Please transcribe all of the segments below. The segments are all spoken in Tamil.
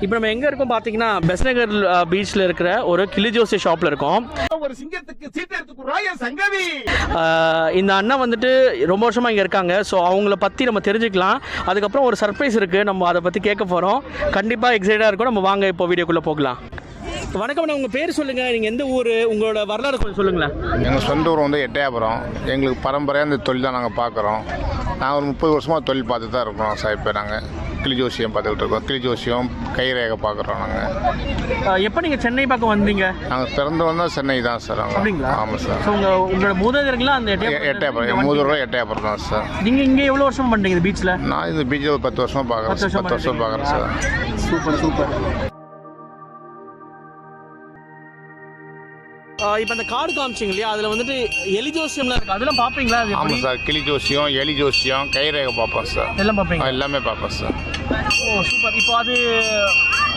இப்போ நம்ம எங்கே இருக்கோம் பார்த்தீங்கன்னா பெஸ்நகர் பீச்சில் இருக்கிற ஒரு கிளிஜோசி ஷாப்பில் இருக்கோம். ஒரு சிங்கத்துக்கு சீட்டு எடுத்துக்குறாய சங்கவி. இந்த அண்ணன் வந்துட்டு ரொம்ப வருஷமாக இங்கே இருக்காங்க. ஸோ அவங்கள பற்றி நம்ம தெரிஞ்சுக்கலாம். அதுக்கப்புறம் ஒரு சர்ப்ரைஸ் இருக்குது, நம்ம அதை பற்றி கேட்க போகிறோம். கண்டிப்பாக எக்ஸைட்டாக இருக்கும். நம்ம வாங்க இப்போ வீடியோக்குள்ளே போகலாம். வணக்கம் அண்ணா, உங்கள் பேர் சொல்லுங்கள், நீங்கள் எந்த ஊர், உங்களோட வரலாறு கொஞ்சம் சொல்லுங்களேன். எங்கள் சொந்த ஊர் வந்து எட்டயபுரம். எங்களுக்கு பரம்பரையாக இந்த தொழில் தான் நாங்கள் பார்க்குறோம். நாங்கள் ஒரு 30 வருஷமாக தொழில் பார்த்து தான் இருக்கோம் சார். இப்போ நாங்கள் கிளிஜோசியம் பார்த்துக்கிட்டு இருக்கோம். கிளிஜோசியம் கைரேகை பார்க்குறோம் நாங்கள். எப்போ நீங்கள் சென்னை பக்கம் வந்தீங்க? நாங்கள் பிறந்து வந்தால் சென்னை தான் சார். அப்படிங்களா? ஆமாம் சார். ஸோ உங்களோட மூதாதையர்கள்லாம் அந்த எட்டயபுரம் மூதூர் எட்டயபுரம் தான் சார். நீங்கள் இங்கே எவ்வளோ வருஷம் பண்ணுறீங்க பீச்சில்? நான் இந்த பீச்சில் ஒரு 10 வருஷமாக பார்க்குறேன். 10 வருஷம் பார்க்குறேன் சார். Super super. இப்போ அந்த கார்டு காமிச்சிங்க இல்லையா, அதில் வந்துட்டு எலிஜோசியம்லாம் இருக்குது, அதெல்லாம் பார்ப்பீங்களா? ஆமாம் சார். கிளிஜோசியம், எலிஜோசியம், கைரேகை பார்ப்போம் சார். எல்லாம் பார்ப்பீங்க? எல்லாமே பார்ப்போம் சார். ஓ சூப்பர். இப்போ அது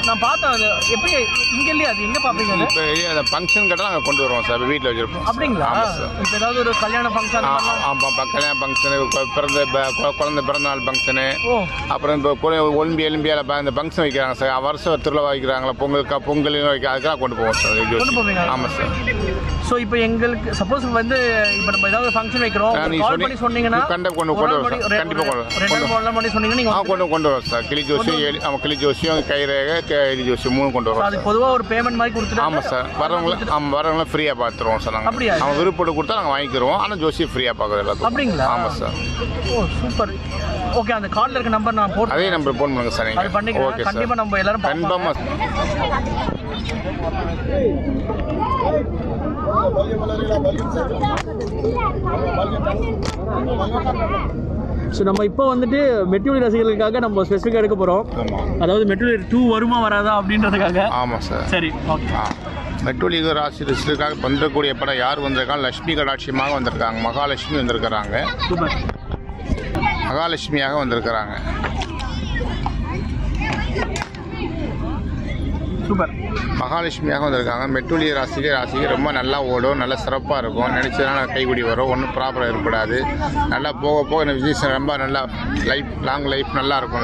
நான் பார்த்தேன், அது எப்படி இங்கே இல்லையா, அது எங்கே பார்ப்பீங்க? இப்போ அந்த ஃபங்க்ஷன் கேட்டால் நாங்கள் கொண்டு வருவோம் சார். வீட்டில் வச்சுருப்போம். அப்படிங்களா? இப்போ ஏதாவது ஒரு கல்யாண ஃபங்க்ஷன்? ஆமாம், கல்யாண ஃபங்க்ஷனு, குழந்தை பிறந்தநாள் ஃபங்க்ஷனு, அப்புறம் இப்போ எலும்பியால் இந்த ஃபங்க்ஷன் வைக்கிறாங்க சார். வருஷம் திருவிழா வைக்கிறாங்களா, பொங்கல் வைக்க, அதுக்கெல்லாம் கொண்டு போவோம் சார். கொண்டு போவீங்க? ஆமாம் சார். ஸோ இப்போ எங்களுக்கு சப்போஸ் வந்து இப்போ நம்ம ஏதாவது ஃபங்க்ஷன் வைக்கிறோம், கால் பண்ணி சொன்னீங்கன்னா கண்டிப்பாக கொண்டு வரோம். கண்டிப்பாக கொண்டு வரோம் சார். கிளிஜோசியம், கிளிஜோசியம், கைரேகை, எலிஜோசியம் 3 கொண்டு வரோம். அது பொதுவாக ஒரு பேமெண்ட் மாதிரி கொடுத்துட்டு? ஆமாம் சார். வரவங்களாம் ஃப்ரீயாக பார்த்துருவோம் சார். நாங்கள் அப்படியா? அவங்க விருப்பப்பட்டு கொடுத்தா நாங்கள் வாங்கிக்கிறோம். ஆனால் ஜோசியம் ஃப்ரீயாக பார்க்குறது எல்லாத்தையும். அப்படிங்களா? ஆமாம் சார். ஓ சூப்பர். ஓகே, அந்த கார்டில் இருக்க நம்பர் நான் போட்டு அதே நம்பர் ஃபோன் பண்ணுங்க சார். நீங்கள் பண்ணிக்கலாம். Okay sir. கண்டிப்பாக நம்ம எல்லாரும் கன்ஃபார்மாக. ஸோ நம்ம இப்போ வந்துட்டு மெட்டூரி ரசிகர்களுக்காக நம்ம ஸ்பெசிஃபிக்காக எடுக்க போகிறோம். அதாவது மெட்டூரி 2 வருமா வராதா அப்படின்றதுக்காக. ஆமாம் சார். சரி ஓகே. மெட்டூரி ராசி ரசிகர்களுக்காக வந்துடக்கூடிய படம் யார் வந்திருக்காங்க? லட்சுமி கடாட்சியமாக வந்திருக்காங்க. மகாலட்சுமி வந்திருக்கிறாங்க. சூப்பர். மகாலட்சுமியாக வந்திருக்கிறாங்க. சூப்பர். மகாலட்சுமியாக வந்திருக்காங்க. மெட்டூலி ராசிக்கு ரொம்ப நல்லா ஓடும், நல்லா சிறப்பாக இருக்கும். நினச்சதுனால கைக்குடி வரும், ஒன்றும் ப்ராப்ளம் ஏற்படாது. நல்லா போக போக இந்த பிஸ்னஸ் ரொம்ப நல்லா லாங் லைஃப் நல்லா இருக்கும்.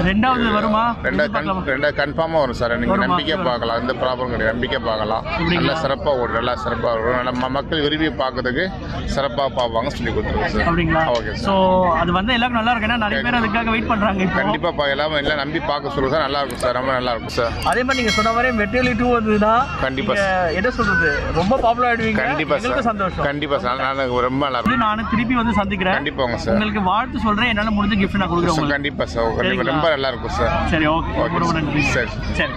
ரெண்டாவது வருமா? ரெண்டாவது கன்ஃபார்மாக வரும் சார். நீங்கள் நம்பிக்கை பார்க்கலாம், எந்த ப்ராப்ளம் கிடையாது. நம்பிக்கை பார்க்கலாம். நல்லா சிறப்பாக ஓடும், நல்லா சிறப்பாக இருக்கும். நல்லா மக்கள் விரும்பி பார்க்கறதுக்கு சிறப்பாக பார்ப்பாங்க சொல்லி கொடுத்துருக்கோம் சார். அப்படிங்களா? Okay sir. ஸோ அது வந்து எல்லாரும் நல்லா இருக்கு, நிறைய பேர் அதுக்காக வெயிட் பண்ணுறாங்க. கண்டிப்பாக எல்லாம் நம்பி பார்க்க சொல்லுங்க சார். நல்லா இருக்கும் சார், ரொம்ப நல்லா இருக்கும் சார். அதே மாதிரி நீங்க சொன்ன மாதிரி மெட்டீரியல் 2 வந்ததுன்னா கண்டிப்பா என்ன சொல்றது, ரொம்ப பாப்புலர் ஆயிடுவீங்க. கண்டிப்பா சார். சந்தோஷம். கண்டிப்பா சார். நான் ரொம்ப நல்லா இருக்கு. நான் திருப்பி வந்து சந்திக்கிறேன். கண்டிப்பாங்க சார். உங்களுக்கு வாழ்த்து சொல்றேன். என்னால முடிஞ்ச gift நான் கொடுக்குறேன். கண்டிப்பா சார். ரொம்ப நல்லா இருக்கும் சார். சரி ஓகே. ரொம்ப நன்றி. சரி.